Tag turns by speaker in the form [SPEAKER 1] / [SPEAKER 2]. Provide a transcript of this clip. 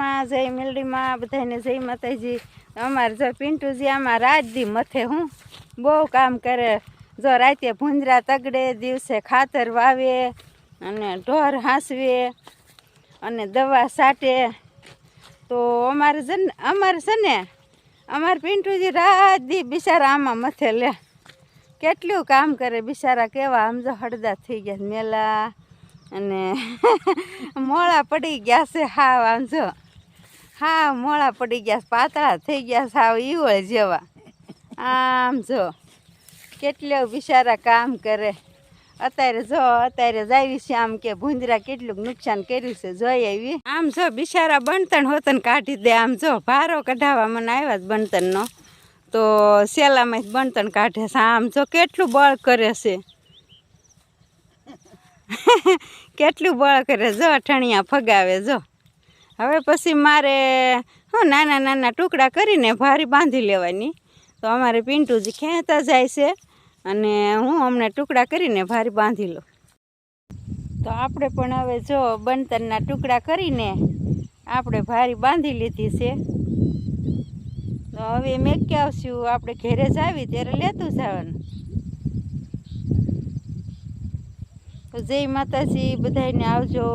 [SPEAKER 1] માં જય મેલડીમાં બધાને જય માતાજી। અમારે જો પિન્ટુજી આમાં રાત દી મથે હું બહુ કામ કરે। જો રાતે ભૂંજરા તગડે, દિવસે ખાતર વાવે અને ઢોર હાંસવે અને દવા છાંટે। તો અમારે છે ને અમારે પિન્ટુજી રાત દી બિચારા આમાં મથે લે કેટલું કામ કરે બિચારા। કેવા આમ જો હળદા થઈ ગયા મેલા અને મોળા પડી ગયા છે હાવ। આમ જો હાવ મોળા પડી ગયા, પાતળા થઈ ગયા હાવ ઈવળ જેવા। આમ જો કેટલો બિચારા કામ કરે। અત્યારે જાવી છે આમ કે ભૂંદરા કેટલું નુકસાન કર્યું છે જોઈ આવી। આમ જો બિચારા બણતણ હોતન કાઢી દે। આમ જો ભારો કઢાવવા મને આવ્યા જ બણતણનો તો સેલામાં બણતણ કાઢે છે। આમ જો કેટલું બળ કરે છે કેટલું બળ કરે। જો ઠણિયા ફગાવે જો। હવે પછી મારે હું નાના નાના ટુકડા કરીને ભારી બાંધી લેવાની। તો અમારે પિન્ટુજી ખેંચતા જાય છે અને હું હમણાં ટુકડા કરીને ભારી બાંધી લઉં। તો આપણે પણ હવે જો બણતણના ટુકડા કરીને આપણે ભારી બાંધી લીધી છે। તો હવે મેં કે આવશું આપણે ઘરે જાવી ત્યારે લેતું જવાનું। તો જય માતાજી બધાને આવજો।